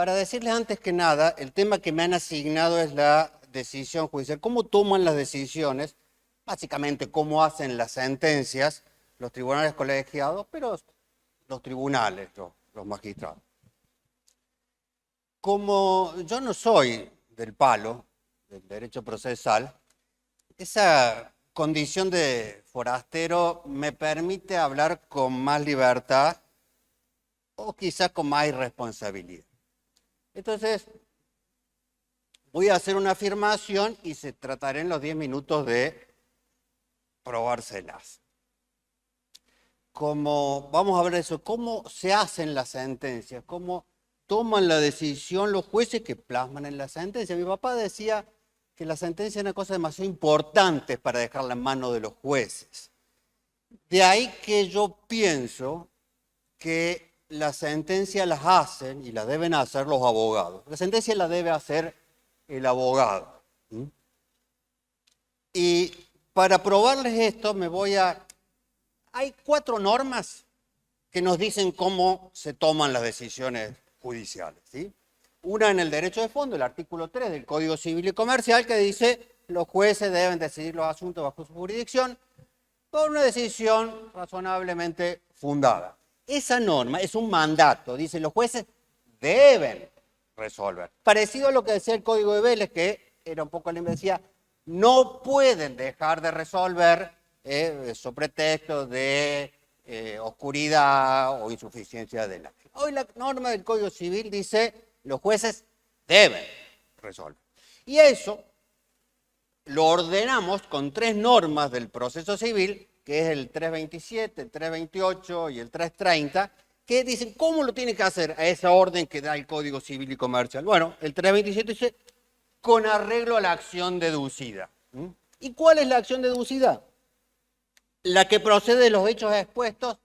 Para decirles antes que nada, el tema que me han asignado es la decisión judicial. ¿Cómo toman las decisiones? Básicamente, cómo hacen las sentencias los tribunales colegiados, pero los tribunales, los magistrados. Como yo no soy del palo del derecho procesal, esa condición de forastero me permite hablar con más libertad o quizás con más irresponsabilidad. Entonces, voy a hacer una afirmación y se tratará en los 10 minutos de probárselas. Vamos a ver eso, cómo se hacen las sentencias, cómo toman la decisión los jueces que plasman en la sentencia. Mi papá decía que la sentencia es una cosa demasiado importante para dejarla en manos de los jueces. De ahí que yo pienso que la sentencia las hacen y las deben hacer los abogados. La sentencia la debe hacer el abogado. Y para probarles esto Hay 4 normas que nos dicen cómo se toman las decisiones judiciales, ¿sí? Una en el derecho de fondo, el artículo 3 del Código Civil y Comercial, que dice los jueces deben decidir los asuntos bajo su jurisdicción por una decisión razonablemente fundada. Esa norma es un mandato, dice los jueces deben resolver. Parecido a lo que decía el Código de Vélez, que era un poco la decía, no pueden dejar de resolver sobre pretexto de oscuridad o insuficiencia de la ley. Hoy la norma del Código Civil dice los jueces deben resolver. Y eso lo ordenamos con 3 normas del proceso civil, que es el 327, el 328 y el 330, que dicen cómo lo tiene que hacer a esa orden que da el Código Civil y Comercial. Bueno, el 327 dice con arreglo a la acción deducida. ¿Y cuál es la acción deducida? La que procede de los hechos expuestos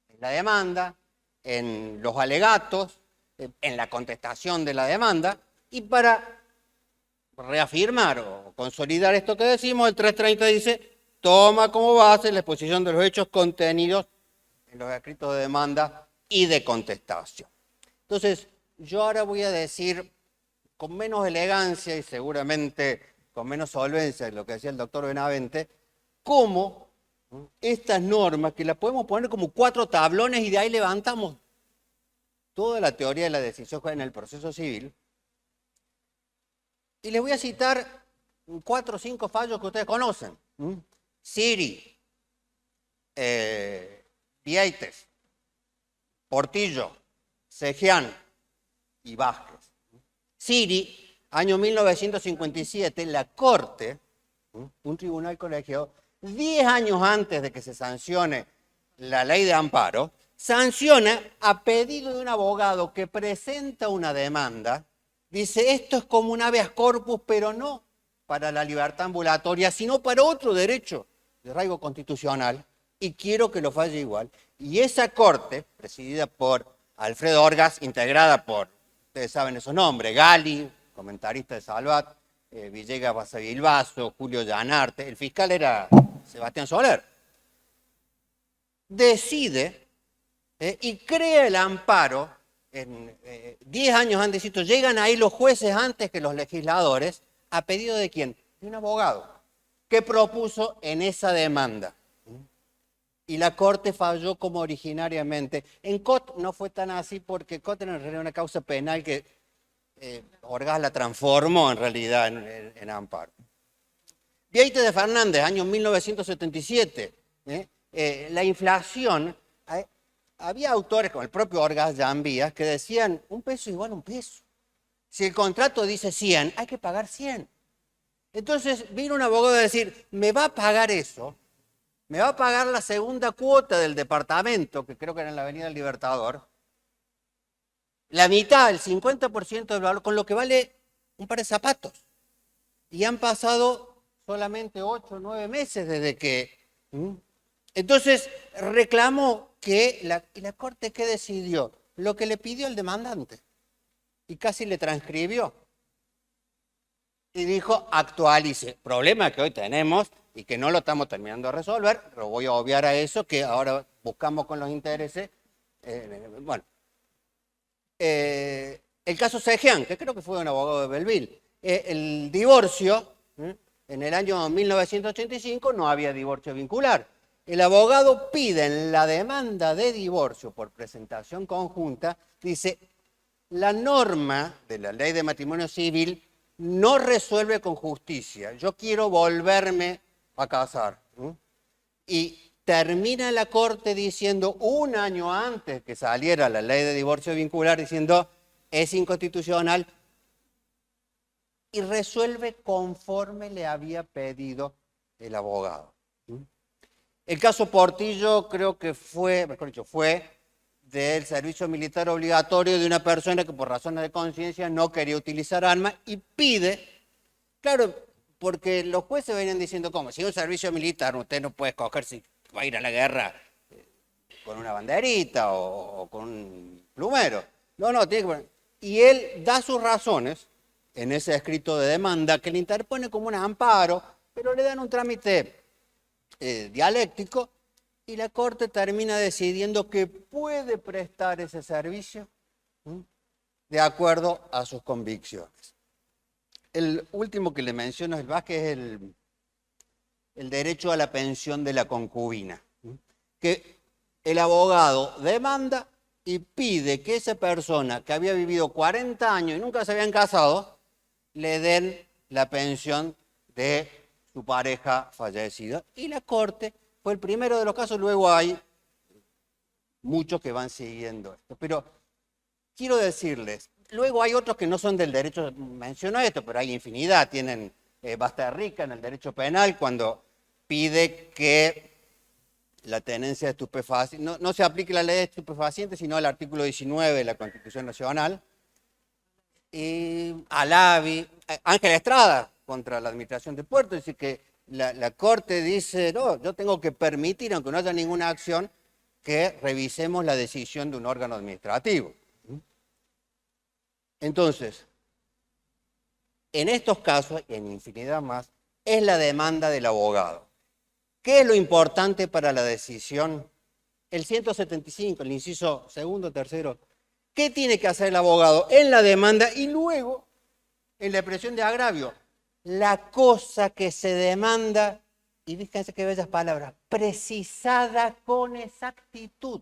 en la demanda, en los alegatos, en la contestación de la demanda, y para reafirmar o consolidar esto que decimos, el 330 dice, toma como base la exposición de los hechos contenidos en los escritos de demanda y de contestación. Entonces, yo ahora voy a decir, con menos elegancia y seguramente con menos solvencia de lo que decía el doctor Benavente, cómo estas normas, que las podemos poner como 4 tablones y de ahí levantamos toda la teoría de la decisión en el proceso civil. Y les voy a citar 4 o 5 fallos que ustedes conocen. Siri, Vieites, Portillo, Sejian y Vázquez. Siri, año 1957, la Corte, un tribunal colegiado, 10 años antes de que se sancione la ley de amparo, sanciona a pedido de un abogado que presenta una demanda, dice esto es como un habeas corpus, pero no para la libertad ambulatoria, sino para otro derecho de arraigo constitucional, y quiero que lo falle igual. Y esa corte, presidida por Alfredo Orgaz, integrada por, ustedes saben esos nombres, Gali, comentarista de Salvat, Villegas Basavilbaso, Julio Llanarte, el fiscal era Sebastián Soler, decide y crea el amparo, 10 años antes, llegan ahí los jueces antes que los legisladores, ¿a pedido de quién? De un abogado, que propuso en esa demanda. Y la Corte falló como originariamente. En Cot no fue tan así porque Cot era en realidad una causa penal que Orgaz la transformó en realidad en amparo. Vieites de Fernández, año 1977, la inflación, había autores como el propio Orgaz Llambías que decían un peso igual a un peso. Si el contrato dice 100, hay que pagar 100. Entonces vino un abogado a decir, me va a pagar eso, me va a pagar la segunda cuota del departamento, que creo que era en la Avenida del Libertador, la mitad, el 50% del valor, con lo que vale un par de zapatos. Y han pasado solamente 8 o 9 meses desde que... Entonces reclamó que ¿y la Corte qué decidió? Lo que le pidió el demandante. Y casi le transcribió. Y dijo, actualice. Problema que hoy tenemos y que no lo estamos terminando de resolver, pero voy a obviar a eso, que ahora buscamos con los intereses. El caso Sejian, que creo que fue un abogado de Belleville. El divorcio, en el año 1985 no había divorcio vincular. El abogado pide en la demanda de divorcio por presentación conjunta, dice, la norma de la ley de matrimonio civil no resuelve con justicia. Yo quiero volverme a casar. Y termina la corte diciendo, un año antes que saliera la ley de divorcio vincular, diciendo, es inconstitucional, y resuelve conforme le había pedido el abogado. El caso Portillo creo que fue, mejor dicho, fue del servicio militar obligatorio de una persona que por razones de conciencia no quería utilizar armas y pide, claro, porque los jueces venían diciendo, ¿cómo? Si es un servicio militar, usted no puede escoger si va a ir a la guerra con una banderita o con un plumero. No, tiene que poner. Y él da sus razones en ese escrito de demanda que le interpone como un amparo, pero le dan un trámite dialéctico y la Corte termina decidiendo que puede prestar ese servicio de acuerdo a sus convicciones. El último que le menciono es el Vázquez, es el derecho a la pensión de la concubina, que el abogado demanda y pide que esa persona que había vivido 40 años y nunca se habían casado, le den la pensión de su pareja fallecida. Y la Corte fue el primero de los casos, luego hay muchos que van siguiendo esto. Pero quiero decirles, luego hay otros que no son del derecho, menciono esto, pero hay infinidad, tienen basta rica en el derecho penal cuando pide que la tenencia de estupefacientes, no se aplique la ley de estupefacientes, sino el artículo 19 de la Constitución Nacional. Alavi, Ángel Estrada contra la administración de puertos, es decir, que la Corte dice, no, yo tengo que permitir, aunque no haya ninguna acción, que revisemos la decisión de un órgano administrativo. Entonces, en estos casos, y en infinidad más, es la demanda del abogado. ¿Qué es lo importante para la decisión? El 175, el inciso segundo, tercero. ¿Qué tiene que hacer el abogado en la demanda y luego en la expresión de agravio? La cosa que se demanda, y fíjense qué bellas palabras, precisada con exactitud.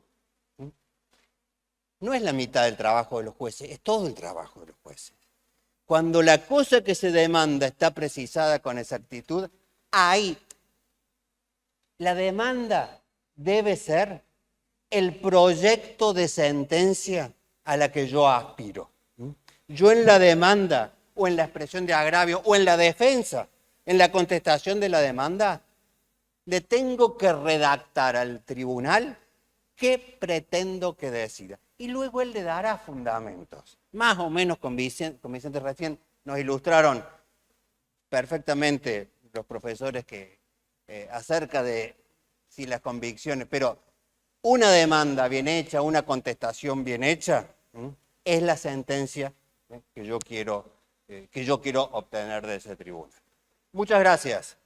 No es la mitad del trabajo de los jueces, es todo el trabajo de los jueces. Cuando la cosa que se demanda está precisada con exactitud, ahí la demanda debe ser el proyecto de sentencia a la que yo aspiro. Yo en la demanda, o en la expresión de agravio, o en la defensa, en la contestación de la demanda, le tengo que redactar al tribunal qué pretendo que decida. Y luego él le dará fundamentos. Más o menos convincentes, recién nos ilustraron perfectamente los profesores que acerca de si las convicciones, pero una demanda bien hecha, una contestación bien hecha, es la sentencia que yo quiero obtener de ese tribunal. Muchas gracias.